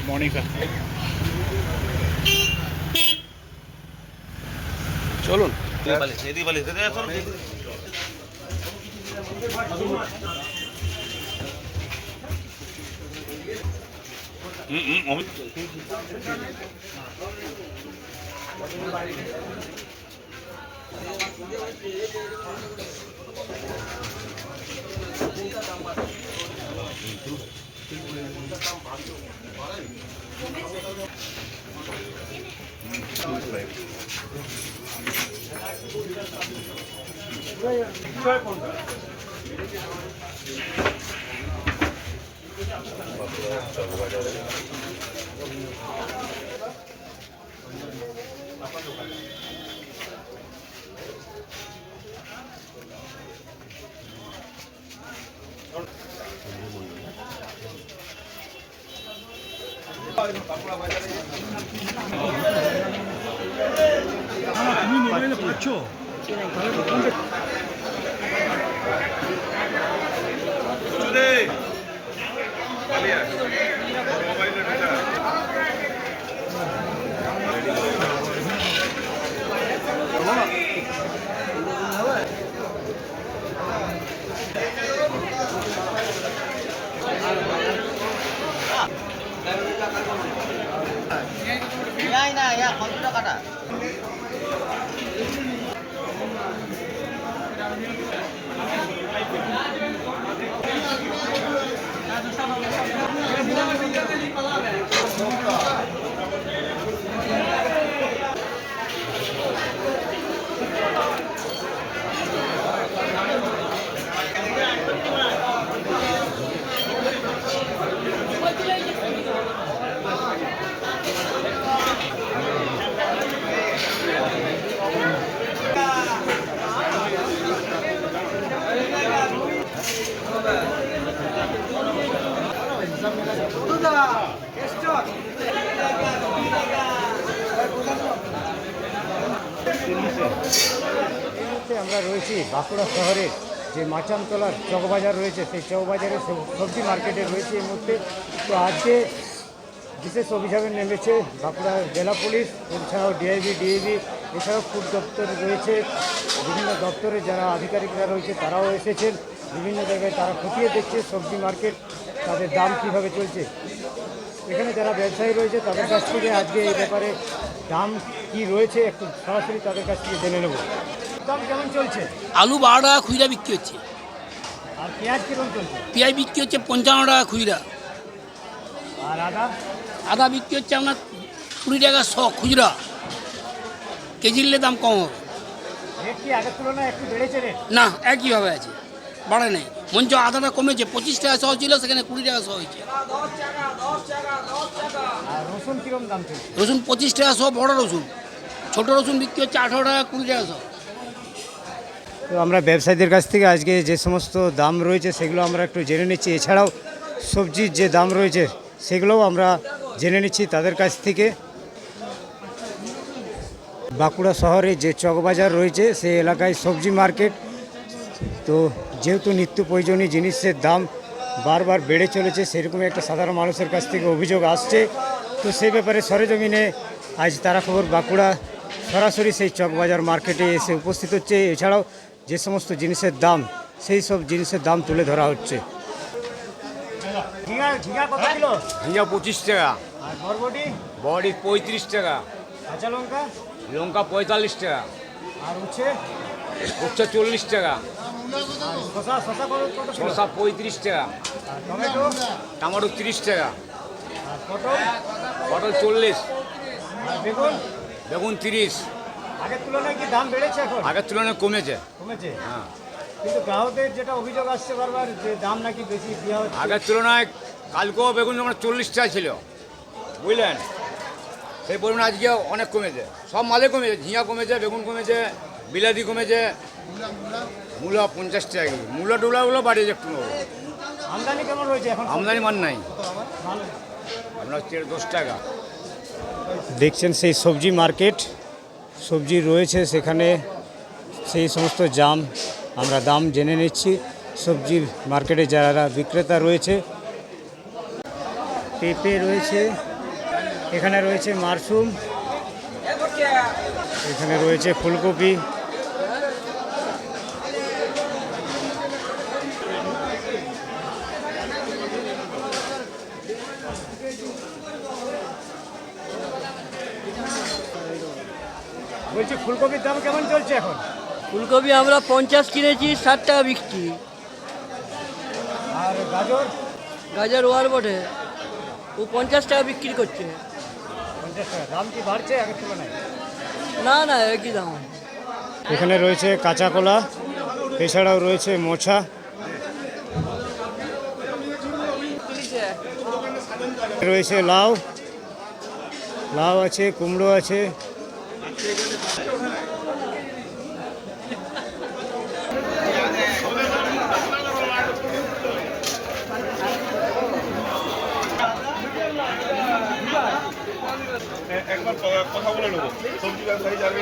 Morning sir चलुन তুমি মোবাইলে পাচ্ছ না ইয়া কতটা কাটা আমরা রয়েছি বাঁকুড়া শহরে যে মাচানতলার চকবাজার রয়েছে সেই চকবাজারে সবজি মার্কেটে রয়েছে এই মুহূর্তে। তো আজকে বিশেষ অভিযানে নেমেছে বাঁকুড়া জেলা পুলিশ, এছাড়াও ডিআইবি এছাড়াও ফুড দপ্তর রয়েছে, বিভিন্ন দপ্তরে যারা আধিকারিকরা রয়েছে তারাও এসেছেন। বিভিন্ন জায়গায় তারা খতিয়ে দেখছে সবজি মার্কেট, তাদের দাম কীভাবে চলছে। এখানে যারা ব্যবসায়ী রয়েছে তাদের কাছ থেকে আজকে এই ব্যাপারে দাম কি রয়েছে একটু সরাসরি তাদের কাছ থেকে জেনে নেব। দাম কেমন চলছে? আলু 12 টাকা খুচরা বিক্রি হচ্ছে, আর পেঁয়াজ কীরকম চলছে? পেঁয়াজ বিক্রি হচ্ছে 55 টাকা খুচরা, আর আদা? আদা বিক্রি হচ্ছে আপনার 20 টাকা 100 খুচরা, কেজি নিলে দাম কম হবে। রেট কি আগের তুলনায় একটু বেড়েছে রেট? না, একইভাবে আছে, বাড়ে নেই। মঞ্চ আদাটা কমেছে, 25 টাকা 100 ছিল, সেখানে 20 টাকা 100 হয়েছে। আর রসুন কীরকম দাম চলছে? রসুন 25 টাকা 100 বড় রসুন, ছোটো রসুন বিক্রি হচ্ছে 18 টাকা 20 টাকা 100। তো আমরা ব্যবসায়ীদের কাছ থেকে আজকে যে সমস্ত দাম রয়েছে সেগুলো আমরা একটু জেনে নিচ্ছি। এছাড়াও সবজির যে দাম রয়েছে সেগুলোও আমরা জেনে নিচ্ছি তাদের কাছ থেকে। বাঁকুড়া শহরে যে চকবাজার রয়েছে সেই এলাকায় সবজি মার্কেট, তো যেহেতু নিত্য প্রয়োজনীয় জিনিসের দাম বারবার বেড়ে চলেছে, সেরকম একটা সাধারণ মানুষের কাছ থেকে অভিযোগ আসছে। তো সেই ব্যাপারে সরেজমিনে আজ তারা খবর বাঁকুড়া সরাসরি সেই চকবাজার মার্কেটে এসে উপস্থিত হচ্ছে। এছাড়াও যে সমস্ত জিনিসের দাম সেই সব জিনিসের দাম তুলে ধরা হচ্ছে। ঝিঙা কত কিলো? ঝিঙা 25 টাকা, আর বরবটি? বড়ি 35 টাকা, কাঁচা লঙ্কা? লঙ্কা 45 টাকা, আর উচ্ছে? উচ্চা 40 টাকা, আর শসা কত কিলো? শসা 35 টাকা, আর টমেটো? টমেটো 30 টাকা, আর পটল? পটল 40, আর বেগুন? বেগুন 30। আগের তুলনায় কি দাম বেড়েছে এখন? আগের তুলনায় কমেছে। কমেছে? হ্যাঁ, কিন্তু গ্রাহকদের যেটা অভিযোগ আসছে বারবার যে দাম নাকি বেশি দেওয়া হচ্ছে। আগের তুলনায় কালকেও বেগুন আমার 40 টাকা ছিল, বুঝলেন, সেই পরিমাণে আজকে অনেক কমেছে। সব মালে কমেছে, ঝিঙা কমেছে, বেগুন কমেছে, বিলাতি কমেছে, মূলা 50 টাকা কেজি, মূলা টুলাগুলো বাড়িয়েছে একটু। আমদানি কেমন রয়েছে এখন? আমদানি মান নাই, ভালো। আপনার 10 টাকা। দেখছেন সেই সবজি মার্কেট, সবজি রয়েছে সেখানে, সেই সমস্ত আমরা দাম জেনে নিচ্ছি সবজি মার্কেটে যারা বিক্রেতা রয়েছে। পেঁপে রয়েছে, এখানে রয়েছে মাশরুম, এখানে রয়েছে ফুলকপি, বলছি ফুলকপির দাম কেমন চলছে এখন? ফুলকপি আমরা 50 কিনেছি, 60 টাকা বিক্রি। আর গাজর? গাজর ওয়ার বটে, ও 50 টাকা বিক্রি করছে। 50 টাকা। দাম কি বাড়ছে আগের তুলনায়? না না, একই দাম। এখানে রয়েছে কাঁচা কলা, এছাড়াও রয়েছে মোছা, রয়েছে লাউ, লাউ আছে, কুমড়ো আছে। একবার কথা বলে নেবো সবজি ব্যবসায়ী যাবে